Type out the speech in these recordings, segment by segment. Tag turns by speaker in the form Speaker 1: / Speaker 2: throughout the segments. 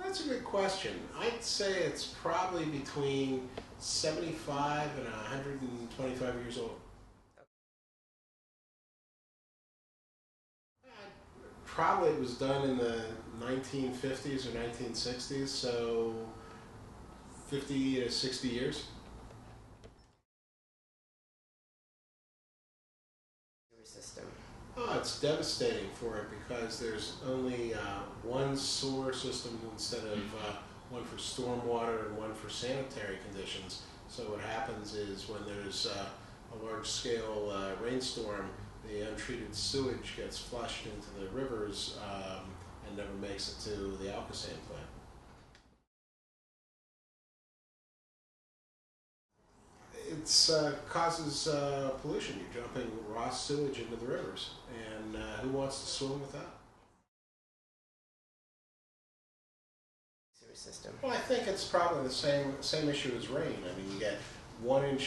Speaker 1: That's a good question. I'd say it's probably between 75 and 125 years old. Probably it was done in the 1950s or 1960s, so 50 to 60 years.
Speaker 2: System.
Speaker 1: Oh, it's devastating for it because there's only one sewer system instead of one for stormwater and one for sanitary conditions. So what happens is when there's a large-scale rainstorm, the untreated sewage gets flushed into the rivers and never makes it to the Alcosan plant. It causes pollution. You're dumping raw sewage into the rivers, and who wants to swim with that?
Speaker 2: Sewer system.
Speaker 1: Well, I think it's probably the same issue as rain. I mean, you get 1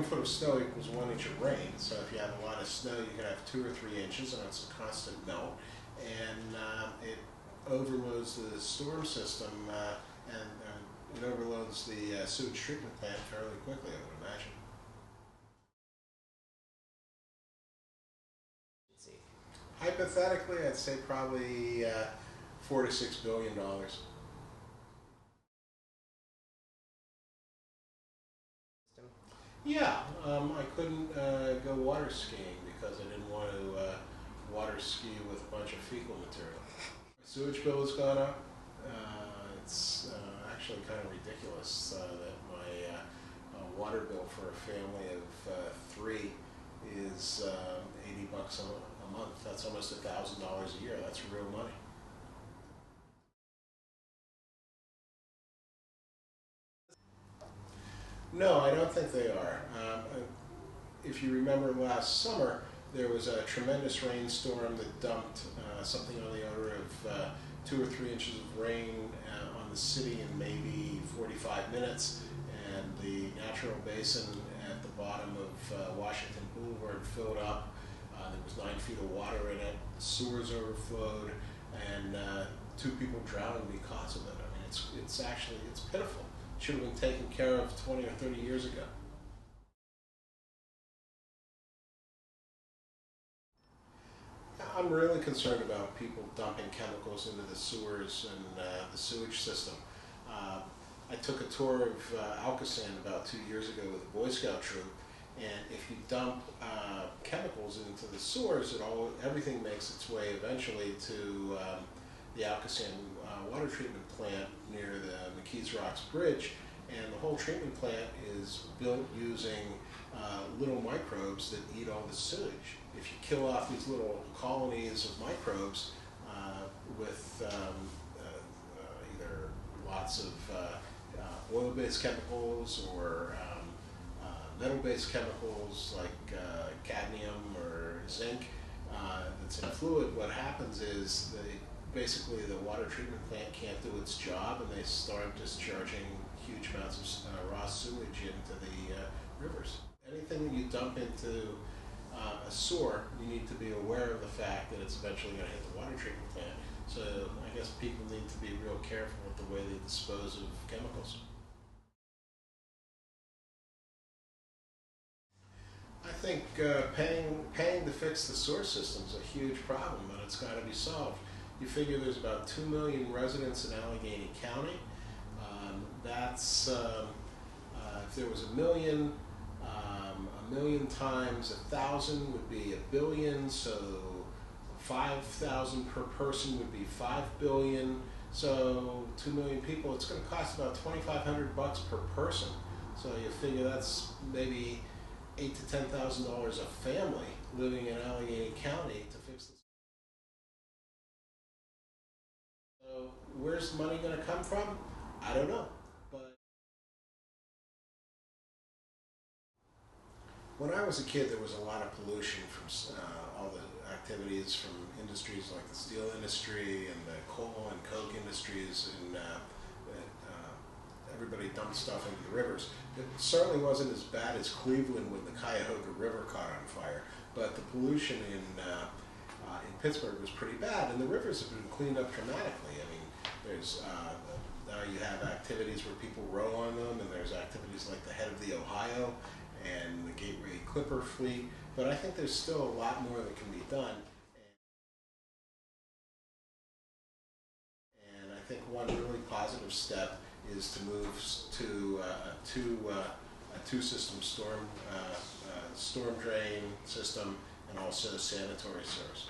Speaker 1: foot of snow equals 1 inch of rain. So if you have a lot of snow, you can have 2 or 3 inches, and it's a constant melt, and it overloads the storm system and it overloads the sewage treatment plant fairly quickly, I would imagine.
Speaker 2: Let's see.
Speaker 1: Hypothetically, I'd say probably $4 to $6 billion. Yeah, I couldn't go water skiing because I didn't want to water ski with a bunch of fecal material. My sewage bill has gone up. It's actually kind of ridiculous that my water bill for a family of 3 is $80 a month. That's almost $1,000 a year. That's real money. No, I don't think they are. If you remember last summer, there was a tremendous rainstorm that dumped something on the order of 2 or 3 inches of rain on the city in maybe 45 minutes, and the natural basin at the bottom of Washington Boulevard filled up. There was 9 feet of water in it, the sewers overflowed, and 2 people drowned because of it. I mean, it's pitiful. It should have been taken care of 20 or 30 years ago. I'm really concerned about people dumping chemicals into the sewers and the sewage system. I took a tour of Alcosan about 2 years ago with a Boy Scout troop, and if you dump chemicals into the sewers, everything makes its way eventually to the Alcosan water treatment plant near the McKees Rocks Bridge, and the whole treatment plant is built using little microbes that eat all the sewage. If you kill off these little colonies of microbes with either lots of oil-based chemicals or metal-based chemicals like cadmium or zinc that's in fluid, what happens is basically the water treatment plant can't do its job, and they start discharging huge amounts of raw sewage into the rivers. Anything that you dump into a sewer, you need to be aware of the fact that it's eventually going to hit the water treatment plant. So I guess people need to be real careful with the way they dispose of chemicals. I think paying to fix the sewer system is a huge problem, and it's got to be solved. You figure there's about 2 million residents in Allegheny County. If there was a million times 1,000 would be 1 billion, so 5,000 per person would be 5 billion. So 2 million people, it's going to cost about $2,500 per person. So you figure that's maybe $8,000 to $10,000 a family living in Allegheny County to fix this. So where's the money going to come from? I don't know. But when I was a kid, there was a lot of pollution from all the activities from industries like the steel industry and the coal and coke industries, and everybody dumped stuff into the rivers. It certainly wasn't as bad as Cleveland when the Cuyahoga River caught on fire, but the pollution in Pittsburgh was pretty bad, and the rivers have been cleaned up dramatically. I mean, there's now you have activities where people row on them, and there's activities like the Head of the Ohio and the Gateway Clipper Fleet, but I think there's still a lot more that can be done. And I think one really positive step is to move to a two-system storm drain system and also sanitary sewers.